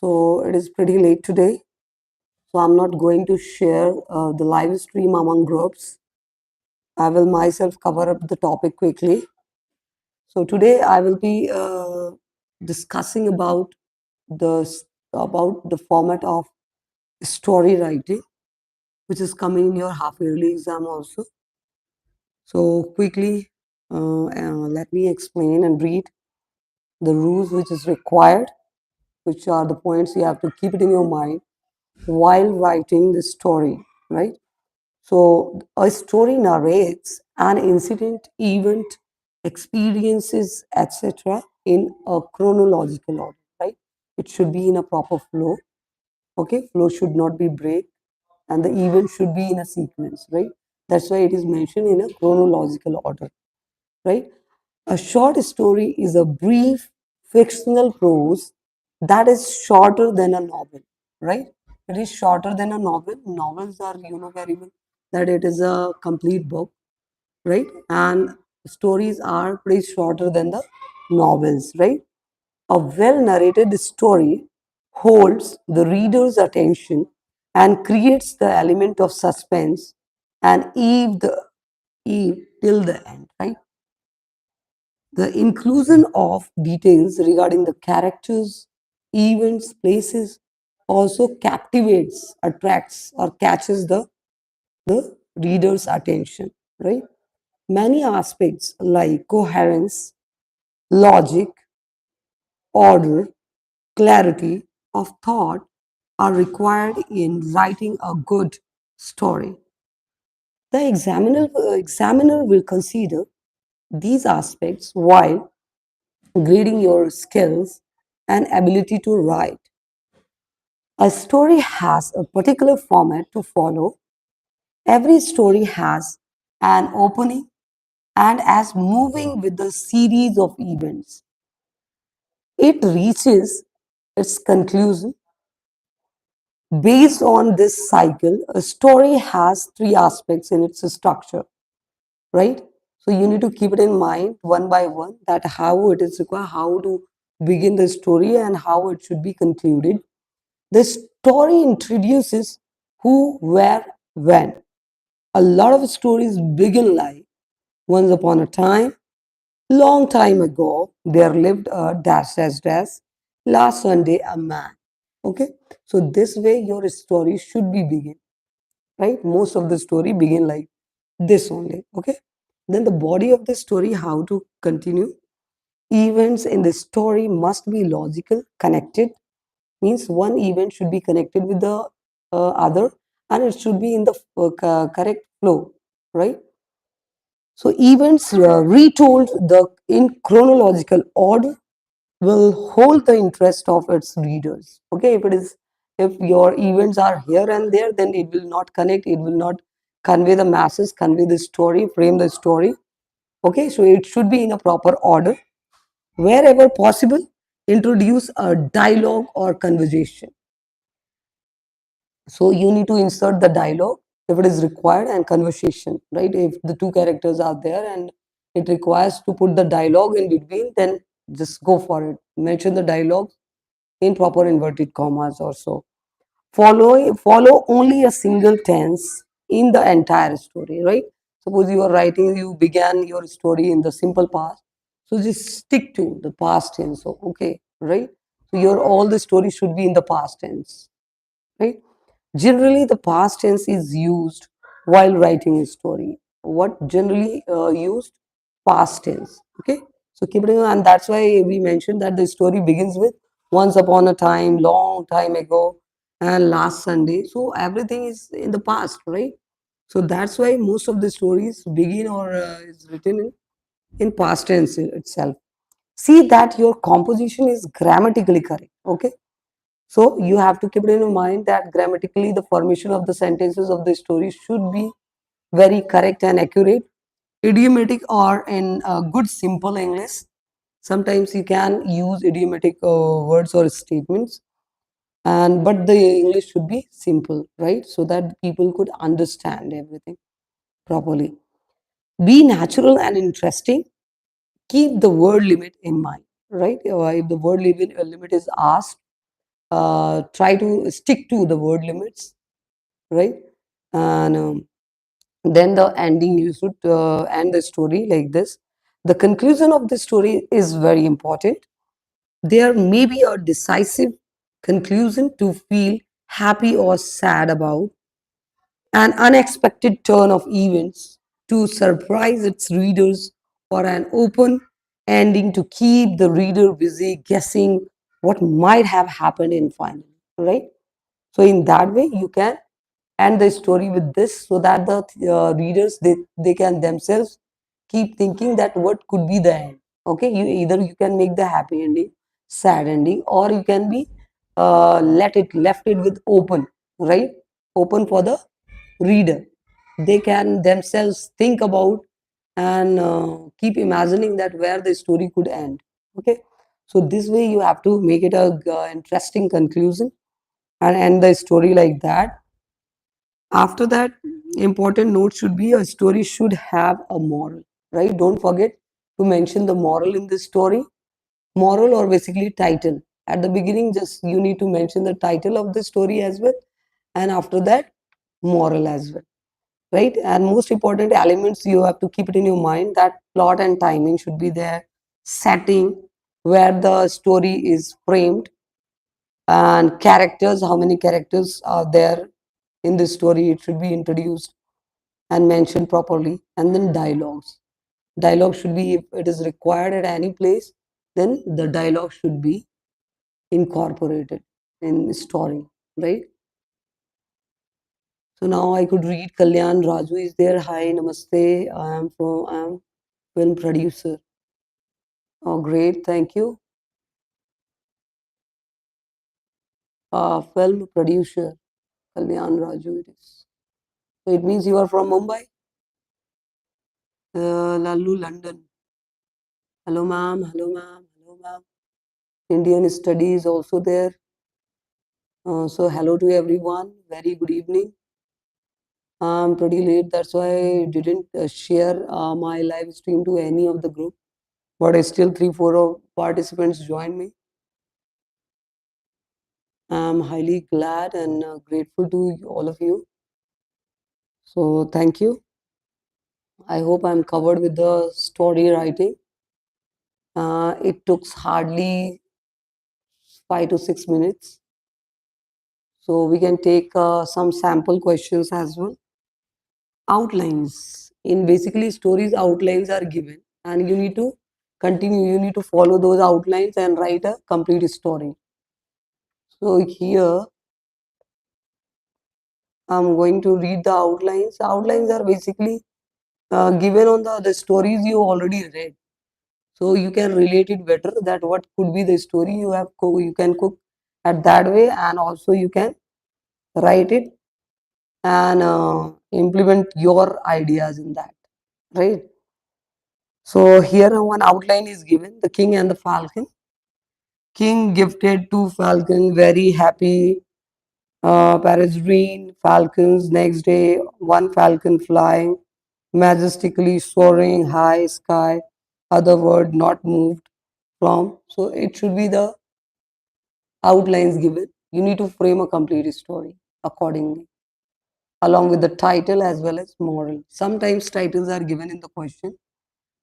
So it is pretty late today. So I'm not going to share the live stream among groups. I will myself cover up the topic quickly. So today I will be discussing about the format of story writing, which is coming in your half yearly exam also. So quickly, let me explain and read the rules which is required, which are the points you have to keep it in your mind while writing the story, right? So a story narrates an incident, event, experiences, etc. in a chronological order, right? It should be in a proper flow. Okay, flow should not be break, and the event should be in a sequence, right? That's why it is mentioned in a chronological order, right? A short story is a brief fictional prose that is shorter than a novel, right? It is shorter than a novel. Novels are, very well that it is a complete book, right? And stories are pretty shorter than the novels, right? A well narrated story holds the reader's attention and creates the element of suspense and eve till the end, right? The inclusion of details regarding the characters, events, places also captivates, attracts, or catches the reader's attention, right? Many aspects like coherence, logic, order, clarity of thought are required in writing a good story. The examiner will consider these aspects while grading your skills and ability to write. A story has a particular format to follow. Every story has an opening and as moving with the series of events. It reaches its conclusion. Based on this cycle, a story has three aspects in its structure, right? So you need to keep it in mind one by one that how it is required, how to begin the story and how it should be concluded. The story introduces who, where, when. A lot of stories begin like once upon a time, long time ago, there lived a dash dash dash. Last Sunday, a man. Okay, so this way your story should be begin, right? Most of the story begin like this only. Okay, then the body of the story, how to continue. Events in the story must be logical, connected, means one event should be connected with the other and it should be in the correct flow, right? So events retold in chronological order will hold the interest of its readers. Okay, if your events are here and there, then it will not connect, it will not convey the masses, convey the story, frame the story. Okay, so it should be in a proper order. Wherever possible, introduce a dialogue or conversation. So you need to insert the dialogue if it is required and conversation, right? If the two characters are there and it requires to put the dialogue in between, then just go for it. Mention the dialogue in proper inverted commas or so. Follow only a single tense in the entire story, right? Suppose you are writing, you began your story in the simple past, so just stick to the past tense. So, okay, right? So your all the story should be in the past tense, right? Generally, the past tense is used while writing a story. What generally used? Past tense. Okay. So keep it in mind, and that's why we mentioned that the story begins with once upon a time, long time ago, and last Sunday. So everything is in the past, right? So that's why most of the stories begin or is written in past tense itself. See that your composition is grammatically correct. Okay, so you have to keep it in mind that grammatically the formation of the sentences of the story should be very correct and accurate. Idiomatic or in good simple English. Sometimes you can use idiomatic words or statements, and but the English should be simple, right? So that people could understand everything properly. Be natural and interesting. Keep the word limit in mind, right? If the word limit is asked, try to stick to the word limits, right? And then the ending, you should end the story like this. The conclusion of the story is very important. There may be a decisive conclusion to feel happy or sad about, an unexpected turn of events to surprise its readers, or an open ending to keep the reader busy guessing what might have happened in final, right? So in that way, you can end the story with this, so that the readers, they can themselves keep thinking that what could be the end. Okay, you can make the happy ending, sad ending, or you can be left it with open, right? Open for the reader. They can themselves think about and keep imagining that where the story could end. Okay, so this way you have to make it a interesting conclusion and end the story like that. After that, important note should be a story should have a moral, right? Don't forget to mention the moral in this story. Moral, or basically title. At the beginning, just you need to mention the title of the story as well, and after that, moral as well, right? And most important elements, you have to keep it in your mind that plot and timing should be there, setting, where the story is framed, and characters, how many characters are there in this story, it should be introduced and mentioned properly. And then dialogues. Dialogue should be, if it is required at any place, then the dialogue should be incorporated in story, right? So now I could read. Kalyan Raju is there. Hi, namaste. I am film producer. Oh, great, thank you. Film producer, Kalyan Raju it is. So it means you are from Mumbai? Lalu, London. Hello, ma'am. Hello, ma'am. Hello, ma'am. Indian study is also there. So hello to everyone. Very good evening. I'm pretty late. That's why I didn't share my live stream to any of the group. But still 3, 4 of participants joined me. I'm highly glad and grateful to all of you. So thank you. I hope I'm covered with the story writing. It took hardly 5 to 6 minutes. So we can take some sample questions as well. Outlines. In basically stories, outlines are given and you need to continue. You need to follow those outlines and write a complete story. So here I'm going to read the outlines. Outlines are basically given on the stories you already read. So you can relate it better that what could be the story you have you can cook at that way, and also you can write it and implement your ideas in that, right? So here one outline is given: the king and the falcon. King gifted two falcons, very happy, peregrine falcons. Next day, one falcon flying majestically, soaring high sky, other word not moved from. So it should be the outlines given. You need to frame a complete story accordingly, along with the title as well as moral. Sometimes titles are given in the question,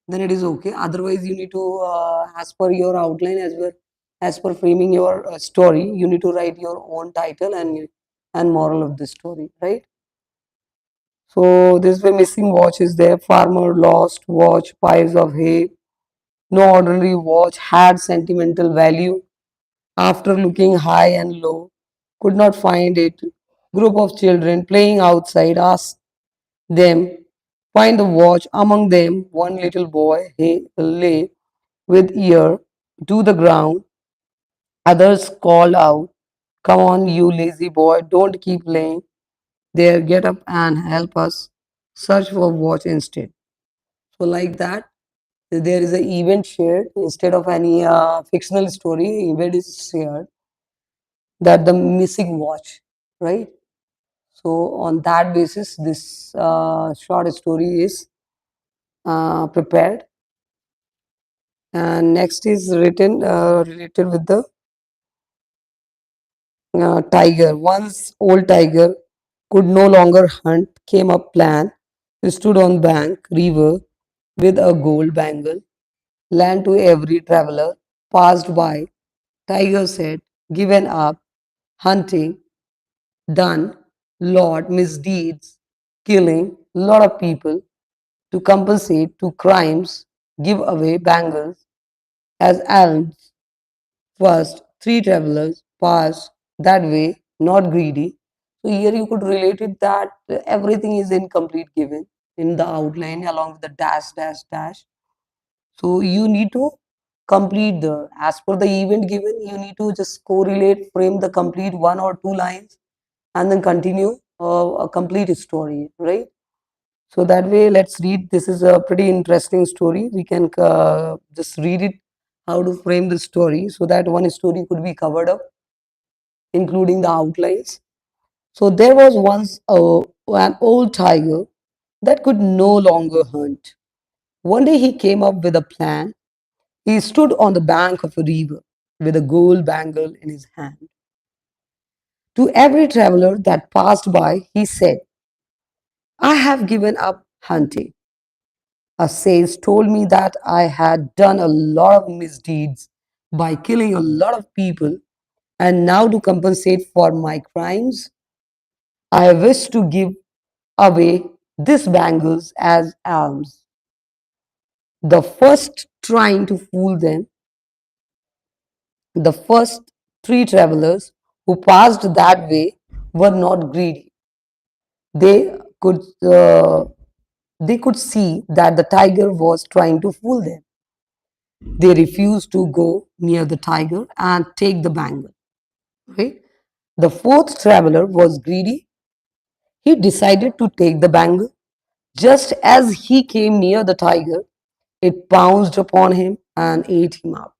then it is okay. Otherwise, you need to, as per your outline, as per framing your story, you need to write your own title and moral of the story, right? So this way, missing watch is there. Farmer lost watch, piles of hay. No ordinary watch had sentimental value. After looking high and low, could not find it. Group of children playing outside asked them, find the watch. Among them, one little boy he lay with ear to the ground. Others called out, come on, you lazy boy, don't keep laying there. Get up and help us search for watch instead. So, like that, there is an event shared instead of any fictional story. Event is shared that the missing watch, right? So on that basis, this short story is prepared. And next is written related with the Tiger. Once old tiger could no longer hunt, came a plan. He stood on bank, river, with a gold bangle. Land to every traveler passed by. Tiger said, given up, hunting, done, lot misdeeds, killing lot of people to compensate to crimes, give away bangles as alms. First, three travelers passed that way, not greedy. So here you could relate it that everything is incomplete given in the outline along with the dash, dash, dash. So you need to complete the, as per the event given, you need to just correlate, frame the complete one or two lines and then continue a complete story, right? So that way, let's read. This is a pretty interesting story. We can just read it, how to frame the story so that one story could be covered up, including the outlines. So there was once an old tiger that could no longer hunt. One day he came up with a plan. He stood on the bank of a river with a gold bangle in his hand. To every traveler that passed by, he said, I have given up hunting. A sage told me that I had done a lot of misdeeds by killing a lot of people, and now to compensate for my crimes, I wish to give away these bangles as alms. The first trying to fool them, the first three travelers who passed that way were not greedy. They could uh, they could see that the tiger was trying to fool them. They refused to go near the tiger and take the bangle. Right? The fourth traveler was greedy. He decided to take the bangle. Just as he came near the tiger, it pounced upon him and ate him up.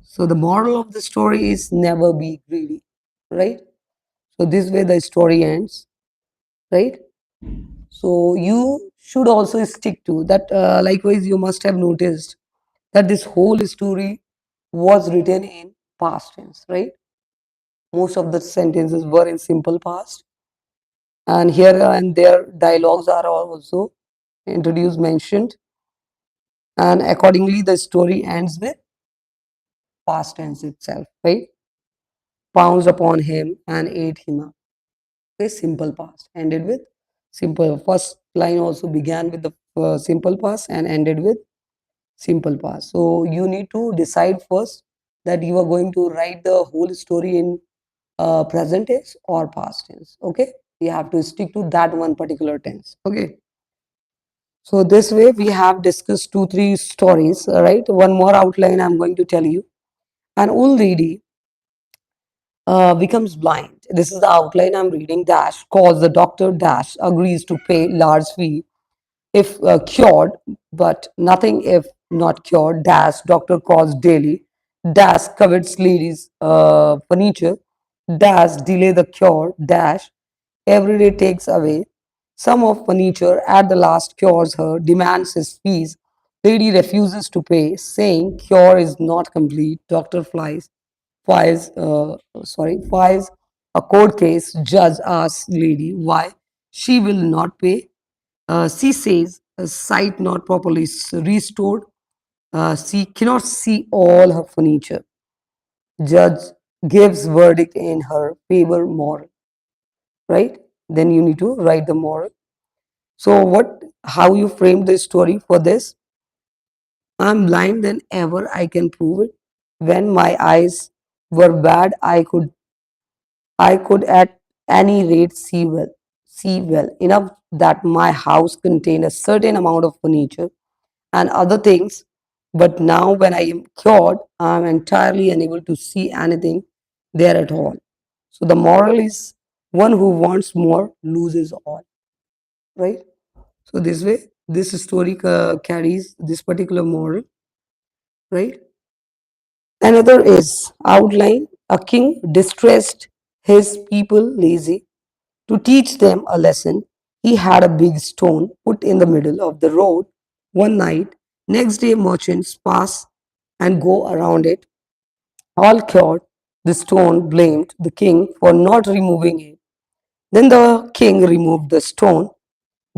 So the moral of the story is never be greedy, right? So this way the story ends, right? So you should also stick to that. Likewise, you must have noticed that this whole story was written in past tense, right? Most of the sentences were in simple past, and here and there dialogues are also introduced, mentioned, and accordingly the story ends with past tense itself, right? Pounced upon him and ate him up. Okay, simple past ended with simple. First line also began with the simple past and ended with simple past. So you need to decide first that you are going to write the whole story in present tense or past tense. Okay, you have to stick to that one particular tense. Okay, so this way we have discussed two three stories. Right, one more outline I'm going to tell you. An old lady becomes blind. This is the outline I'm reading. Dash calls the doctor. Dash agrees to pay large fee if cured, but nothing if not cured. Dash doctor calls daily. Dash covets ladies furniture. Dash delay the cure. Dash every day takes away some of furniture. At the last cures her, demands his fees. Lady refuses to pay, saying cure is not complete. Doctor files a court case. Judge asks lady why she will not pay. She says sight not properly restored. She cannot see all her furniture. Judge gives verdict in her favor. Moral, right? Then you need to write the moral. So what? How you frame the story for this? I'm blind than ever. I can prove it. When my eyes were bad, I could at any rate see well enough that my house contained a certain amount of furniture and other things. But now, when I am cured, I am entirely unable to see anything there at all. So, the moral is one who wants more loses all, right? So, this way, this story carries this particular moral, right? Another is outline a king distressed his people lazy. To teach them a lesson, he had a big stone put in the middle of the road one night. Next day, merchants pass and go around it, all cured. The stone blamed the king for not removing it. Then the king removed the stone.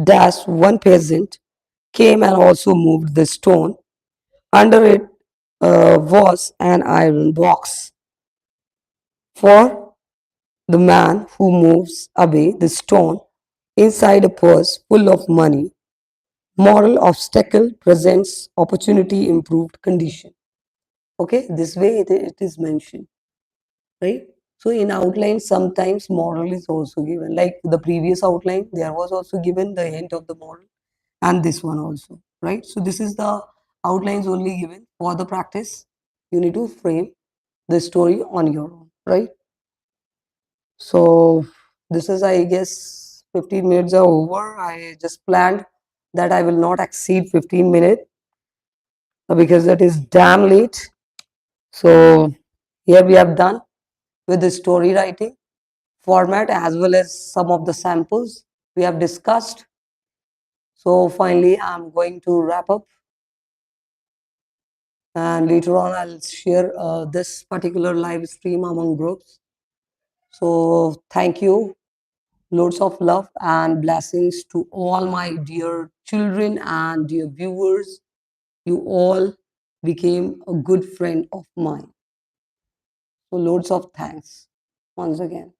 Dash one peasant came and also moved the stone. Under it was an iron box. For the man who moves away the stone, inside a purse full of money. Moral obstacle presents opportunity improved condition. Okay, this way it is mentioned, right? So in outline, sometimes moral is also given. Like the previous outline, there was also given the hint of the moral, and this one also, right? So this is the outlines only given for the practice. You need to frame the story on your own, right? So this is, I guess, 15 minutes are over. I just planned that I will not exceed 15 minutes because that is damn late. So here we have done with the story writing format as well as some of the samples we have discussed. So finally, I'm going to wrap up, and later on I'll share this particular live stream among groups. So thank you. Loads of love and blessings to all my dear children and dear viewers. You all became a good friend of mine. So loads of thanks once again.